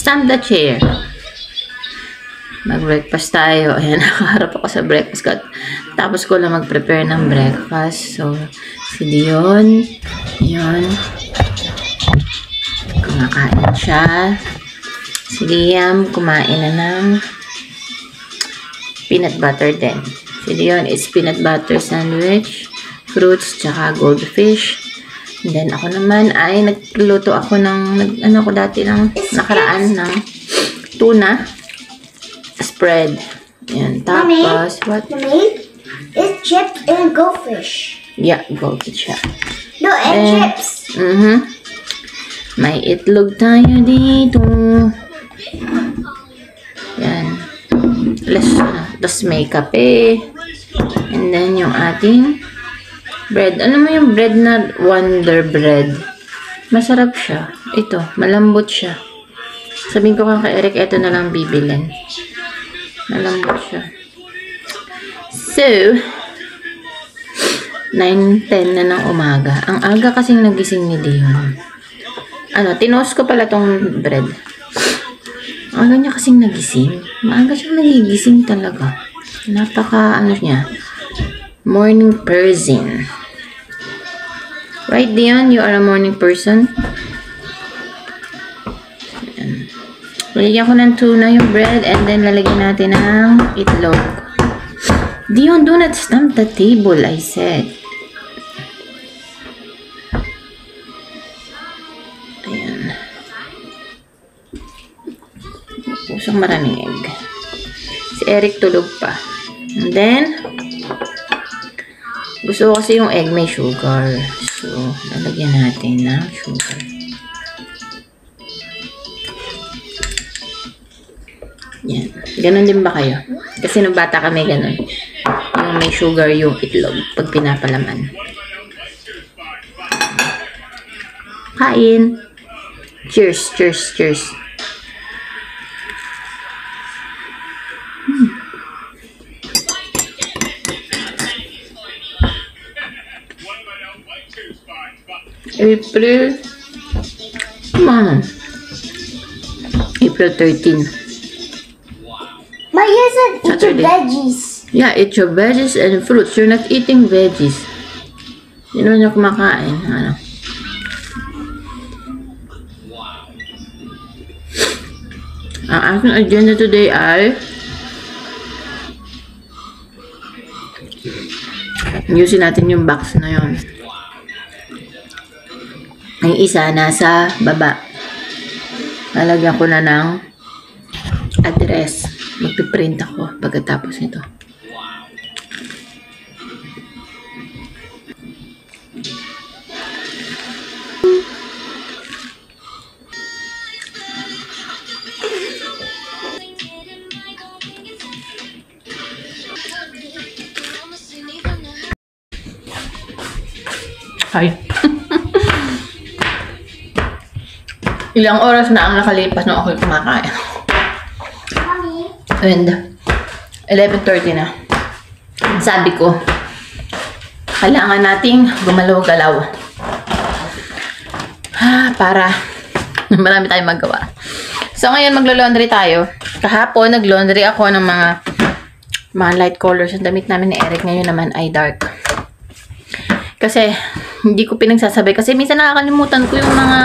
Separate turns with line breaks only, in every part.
Stand the chair. Mag-breakfast tayo. Ayan, nakaharap ako sa breakfast ko. Tapos ko lang mag-prepare ng breakfast. So, si Dion, yun. Kumakain siya. Si Liam, kumain na ng peanut butter din. Si Dion is peanut butter sandwich, fruits, tsaka goldfish. And then, ako naman ay nagluto ako ng, ano ko dati, ng nakaraan ng tuna spread. Yan. Tapos, what?
Mommy, it's chips and goldfish.
Yeah, goldfish siya.
No, and chips.
May itlog tayo dito. Yan. Tapos may kape. And then, yung ating bread. Ano mo yung bread na Wonder Bread? Masarap siya. Ito, malambot siya. Sabihin ko kay Eric, ito na lang bibilin. Malambot siya. So, 9:10 na ng umaga. Ang aga kasing nagising ni Dion. Ano, tinost ko pala tong bread. Ang aga niya kasing nagising. Maaga siyang nagigising talaga. Napaka, ano niya, morning person. Right, Dion? You are a morning person? Lalagyan ko ng tuna yung bread and then lalagyan natin ng itlog. Dion, do not stamp the table, I said. Ayan. Pusang maraming egg. Si Eric tulog pa. And then, gusto ko kasi yung egg may sugar. So, lalagyan natin ng sugar. Yan. Ganon din ba kayo? Kasi nung bata kami ganon. Yung may sugar yung itlog pag pinapalaman. Kain. Cheers, cheers, cheers. April. Come on. April 13.
But you said eat your veggies.
Yeah, eat your veggies and fruits. You're not eating veggies. Hindi naman yung kumakain. Ano? Ang aking agenda today ay ayusin natin yung box na yun. Ang isa nasa baba. Lalagyan ko na ng address. Magpiprint ako pagkatapos nito. Hi. Ilang oras na ang nakalipas nung ako'y kumakain. And 11:30 na. Sabi ko, kailangan nating gumalaw-galaw. Para marami tayong magawa. So, ngayon maglo-laundry tayo. Kahapon, nag-laundry ako ng mga light colors. Ang damit namin ni Eric ngayon naman ay dark. Kasi, hindi ko pinagsasabay. Kasi minsan nakakalimutan ko yung mga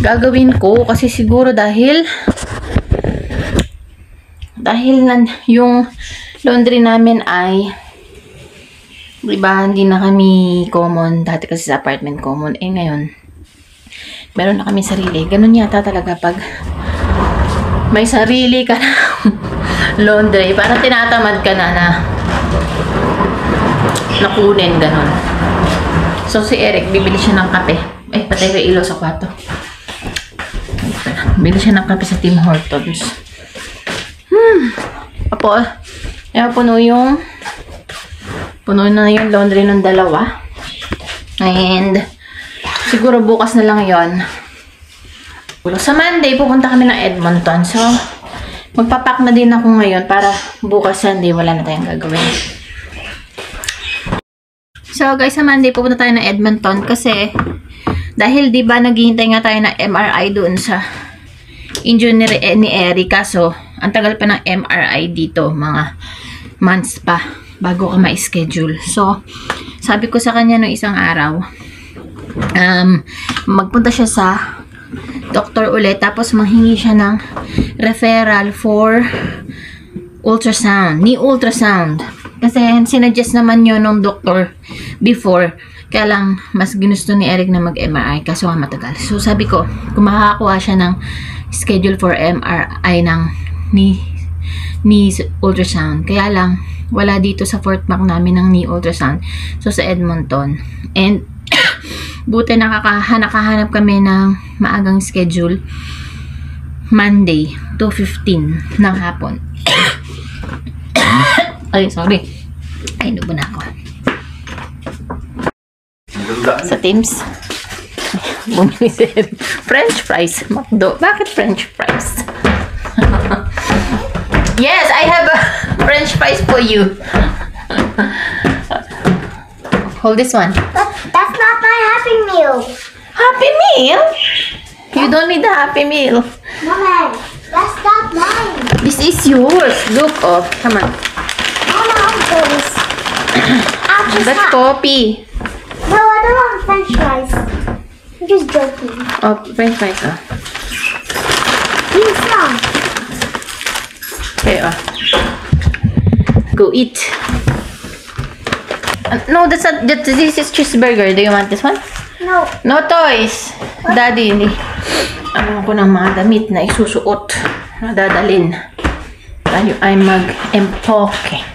gagawin ko. Kasi siguro dahil yung laundry namin ay diba, hindi na kami common. Dati kasi sa apartment common. Eh ngayon, meron na kami sarili. Ganun yata talaga pag may sarili ka na laundry. Parang tinatamad ka na kunin. Ganun. So si Eric, bibili siya ng kape. Patay ko ilaw sa kwarto. Bibili siya ng kape sa Tim Hortons. Apo, puno na yung laundry ng dalawa. And, siguro bukas na lang yon. Sa Monday, pupunta kami ng Edmonton. So, magpapak na din ako ngayon para bukas Sunday, wala na tayong gagawin. So, guys, sa Monday, pupunta tayo ng Edmonton kasi, dahil diba naghihintay nga tayo ng MRI doon sa injury ni Eric. Kaso, ang tagal pa ng MRI dito. Mga months pa bago ka ma-schedule. So, sabi ko sa kanya no isang araw, magpunta siya sa doktor ulit. Tapos, manghingi siya ng referral for ultrasound. Knee ultrasound. Kasi, sinuggest naman yun ng doktor before. Kaya lang, mas ginusto ni Eric na mag-MRI. Kaso nga matagal. So, sabi ko, kung makakakuha siya ng schedule for MRI ng knee ultrasound. Kaya lang, wala dito sa Fort Mac namin ng knee ultrasound. So, sa Edmonton. And, buti nakahanap kami ng maagang schedule. Monday, 2:15 ng hapon. Ay, sorry. Ay, nubo na ako. Sa Teams, bumili si French fries. McDo. Bakit French fries? Yes, I have a French fries for you. Hold this one.
That's not my Happy Meal.
Happy Meal? You don't need a Happy Meal.
Mama, that's not mine.
This is yours. Look, oh, come on.
Mama, this.
That's coffee.
No, I don't want French fries. I'm just joking.
Oh, French fries, oh.
Eat some.
Okay, oh. Go eat. No, that's not. This is cheeseburger. Do you want this one?
No.
No toys. Daddy, hindi. Ano ko ng mga damit na isusuot. Nadadalin. Tayo ay mag-impoke.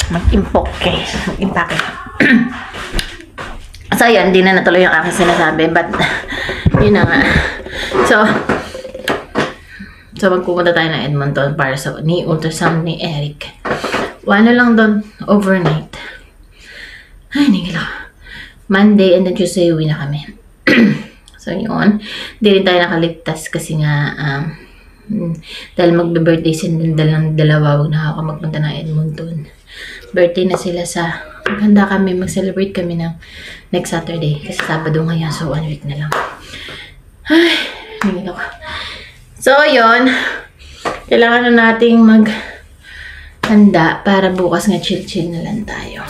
Mag-impake. So, yan. Hindi na natuloy yung aking sinasabi. But, yun na nga. So, magpupunta tayo ng Edmonton para sa knee ultrasound ni Eric. Ano lang doon, overnight. Ay, nagila. Monday and then Tuesday, uwi na kami. So, yun. Hindi rin tayo nakaligtas kasi nga, dahil magbe-birthday silang dalawa, wag na ako magpunta ng Edmonton. Birthday na sila sa, handa kami, mag-celebrate kami ng next Saturday. Kasi Sabado ngayon, so 1 week na lang. Ay, nagila ko. So, yun. Kailangan na nating maghanda para bukas nga chill-chill na lang tayo.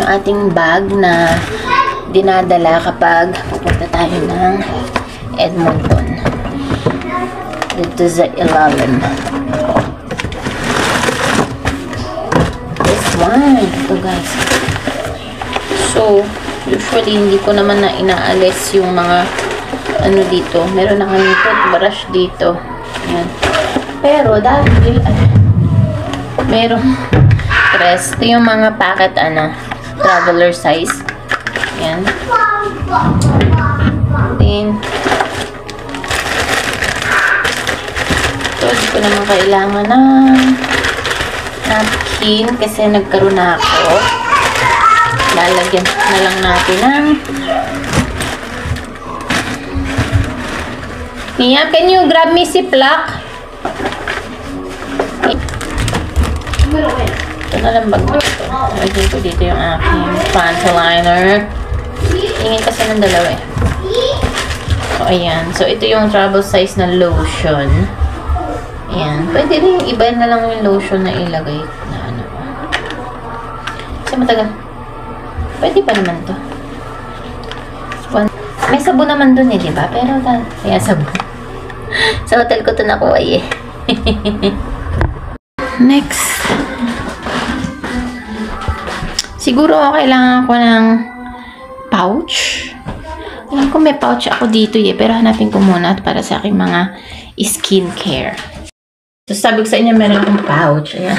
Ating bag na dinadala kapag pupunta tayo ng Edmonton. Dito sa ilalim. This one. Ito guys. So, usually hindi ko naman na inaalis yung mga ano dito. Meron na kami toothbrush dito. Ayan. Pero dahil merong stress. Ito yung mga packet traveler size. Yan. Then, ito, di ko naman kailangan ng napkin kasi nagkaroon na ako. Lalagyan na lang natin ng Mia, can you grab me si Plak? Ito na lang bag ko. Lagyan ko dito yung aking panty liner. Tingin kasi ng dalawa eh. So, ayan. So, ito yung travel size na lotion. Ayan. Pwede rin iba na lang yung lotion na ilagay na ano. Kasi matagal. Pwede pa naman to. May sabon naman dun eh, diba? Pero, kaya sabon. Sa hotel ko to nakuha eh. Next. Siguro kailangan ko ng pouch. Alam ko may pouch ako dito eh. Pero hanapin ko muna para sa aking mga skincare. So, sabi ko sa inyo, meron akong pouch. Ayan.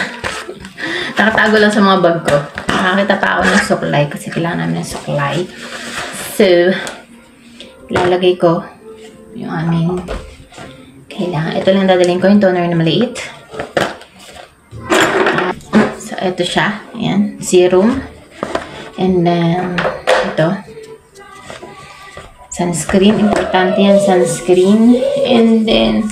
Nakatago lang sa mga bag ko. Nakakita pa ako ng suklay kasi kailangan namin ng suklay. So, lalagay ko yung aming kailangan. Ito lang dadalhin ko, yung toner na maliit. So, ito siya. Ayan. Serum. And then, ito. Sunscreen. Importante yan, sunscreen. And then,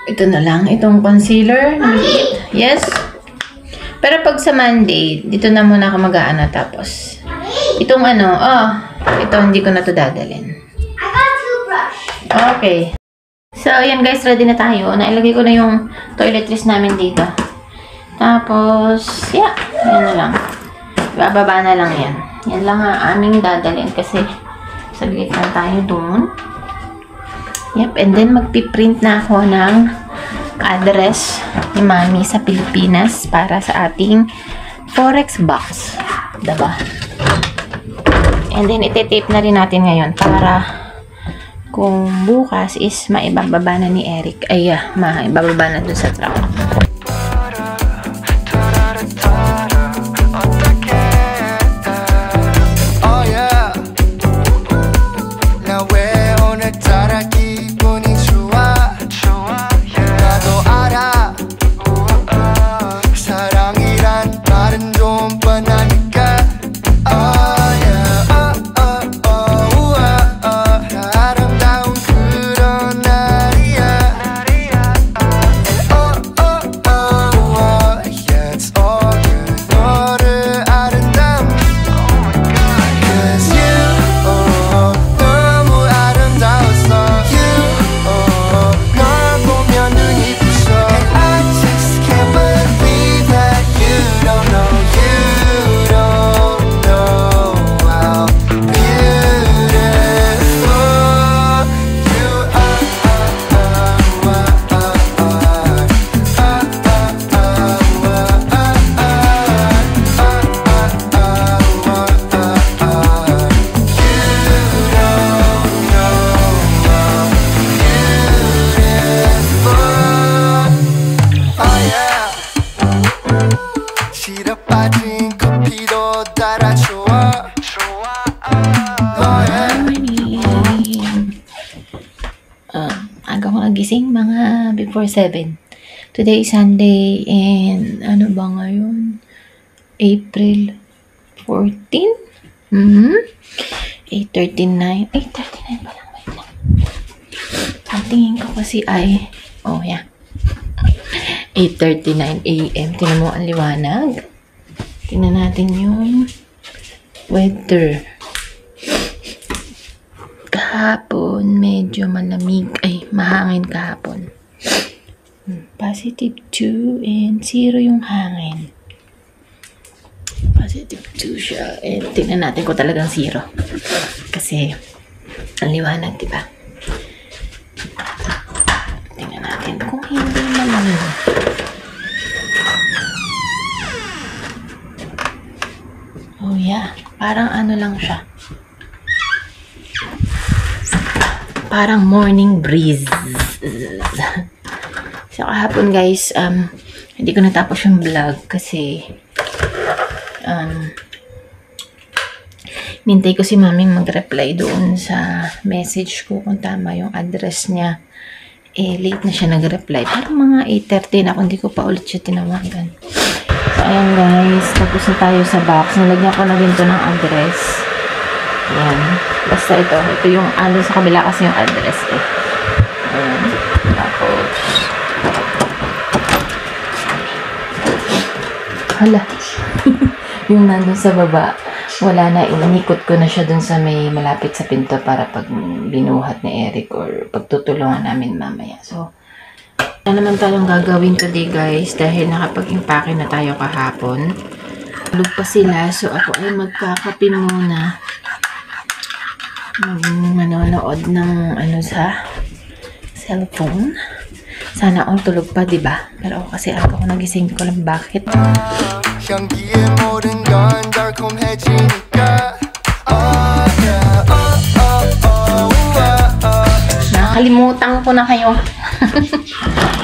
ito na lang. Itong concealer na maliit. Yes. Pero pag sa Monday, dito na muna ako mag-aano tapos. Itong ano, ito hindi ko na to dadalhin.
I got toothbrush.
Okay. So, ayan guys, ready na tayo. Nailagay ko na yung toiletries namin dito. Tapos, yeah, yan na lang. Bababa na lang yan. Yan lang ang aming dadalhin kasi saglit lang tayo doon. Yep, and then magpiprint na ako ng address ni Mami sa Pilipinas para sa ating Forex box. Diba? And then, iti-tape na rin natin ngayon para kung bukas is maibababa na ni Eric. Ay, maibababa na dun sa truck. Aga ko nagising, mga before 7. Today is Sunday, and ano ba ngayon? April 14? 8:39. 8:39 pa lang. Wait lang. Ang tingin ko kasi ay, yeah. 8:39 a.m. Tingnan mo ang liwanag. Tingnan natin yung weather. Kahapon, medyo malamig. Ay, mahangin kahapon. Positive 2 and 0 yung hangin. Positive 2 siya. And tingnan natin kung talagang 0. Kasi, ang liwanag, diba? Tingnan natin kung hindi malamig. Oh yeah, parang ano lang siya. Parang morning breeze. So, kahapon guys, hindi ko natapos yung vlog kasi nintay ko si Maming mag-reply doon sa message ko kung tama yung address niya. Late na siya nag-reply. Parang mga 8:30 na, kung hindi ko pa ulit siya tinawagan. So, ayan guys, tapos na tayo sa box. Nalagyan ko na din to ng address. Ayan. Basta ito yung ano sa kabila kasi yung address eh. Ayan. Tapos, hala. Yung nandun sa baba. wala na, inikot ko na siya dun sa may malapit sa pinto para pag binuhat ni Eric or pagtutulungan namin mamaya. So, ano naman tayong gagawin today guys dahil nakapag-impake na tayo kahapon. Tulog pa sila, so ako ay magkakape muna. Manonood ng sa cellphone. Sana all tulog pa, diba? Pero ako kasi ako nagising ko lang bakit. Nakalimutan ko na kayo.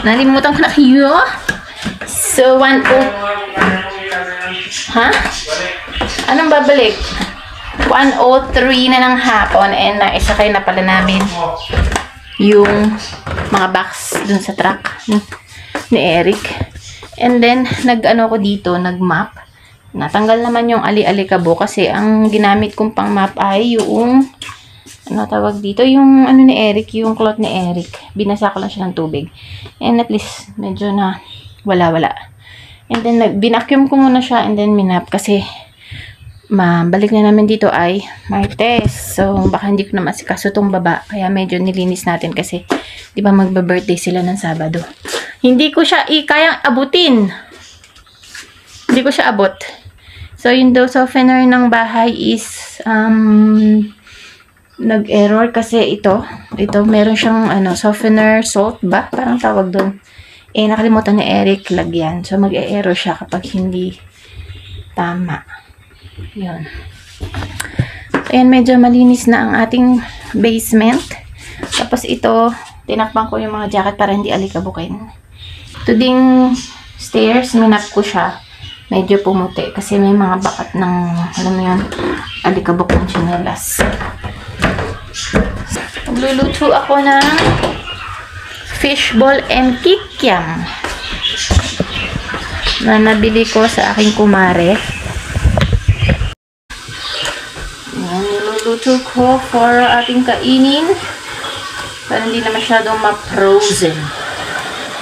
Nalimutan ko na kayo. So, 1:00. Ha? Anong babalik? 1:03 na ng hapon and naisakay na pala namin yung mga box dun sa truck ni Eric. And then, nag-ano ko dito, nag-map. Natanggal naman yung ali-alikabo kasi ang ginamit kong pang map ay yung ano tawag dito, yung ano ni Eric, yung cloth ni Eric. Binasa ko lang siya ng tubig. And at least, medyo na wala-wala. And then, binacuum ko muna siya and then minap kasi balik na namin dito ay Martes. So, baka hindi ko na masikaso tong baba. Kaya medyo nilinis natin kasi, di ba magba-birthday sila ng Sabado. Hindi ko siya kayang abutin. Hindi ko siya abot. So, yung dough softener ng bahay is, nag-error kasi ito meron siyang, softener salt ba? Parang tawag doon. Nakalimutan ni Eric lagyan. So, mag-error siya kapag hindi tama. Yun. So, ayan, medyo malinis na ang ating basement. Tapos ito, tinakpan ko yung mga jacket para hindi alikabukin. Ito ding stairs, minap ko siya. Medyo pumuti kasi may mga bakat ng, alam mo yun, alikabok ng chinelas. Magluluto ako ng fishball and kikiam na nabili ko sa aking kumare. Niluluto ko for ating kainin para hindi na masyadong ma-frozen.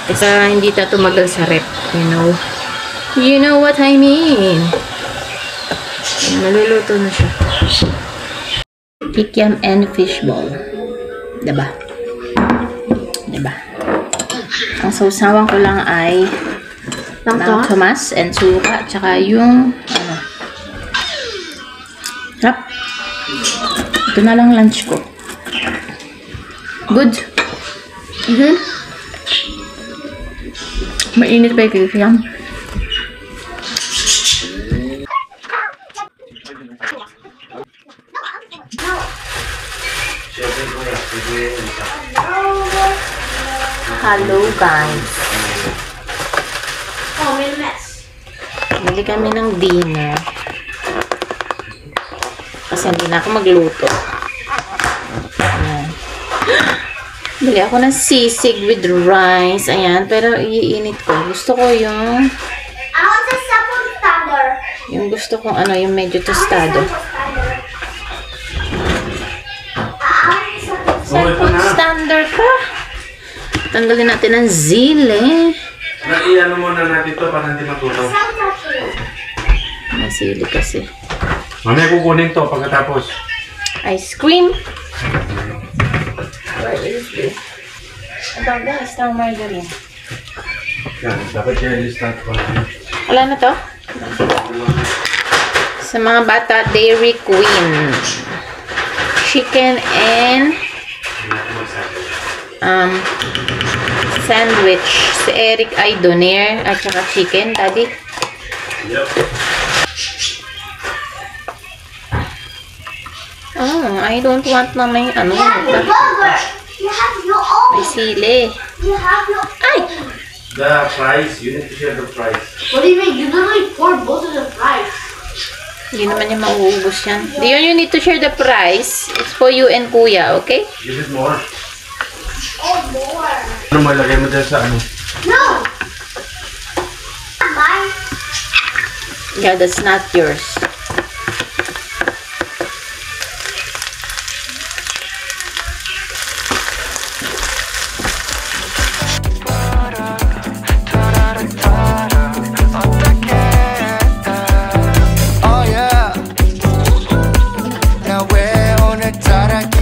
Kasi hindi ta tumagal sa rep, you know what I mean. Naluluto na siya. Kikiam and fishball. Diba? Ang sausawan ko lang ay ng Thomas and suka, tsaka yung harap. Ito na lang lunch ko. Good. Mainit pa yung kikiam. Hello guys. Bili kami ng dinner. Kasi hindi na ako magluto. Ayan. Bili ako ng sisig with rice. Ayan. Pero iinit ko. Gusto ko yung
I want a sapon standard.
yung gusto kong yung medyo tostado. Sapon standard ka. Tanggalin natin ang zile.
Iano muna natin ito para hindi matunaw.
Masili kasi.
Mamaya kukunin to pagkatapos.
Ice cream. Where is this? About the star margarine.
Yan, dapat yan i-start ko.
Wala na to? Sa mga bata, Dairy Queen. Chicken and sandwich. Si Eric ay doner at saka chicken, Daddy.
Yep.
Oh, I don't want na may
You have your burger. You have your own.
may sili.
You have your
Ay!
The price, you need to share the price.
What do you mean? You literally poured both of the fries.
Hindi naman niya mauubos yan. Dion, you need to share the price. It's for you and Kuya, okay?
Give it more.
Oh, more.
Ano malagay mo dyan sa ano?
No. Mine.
Yeah, that's not yours.
Try to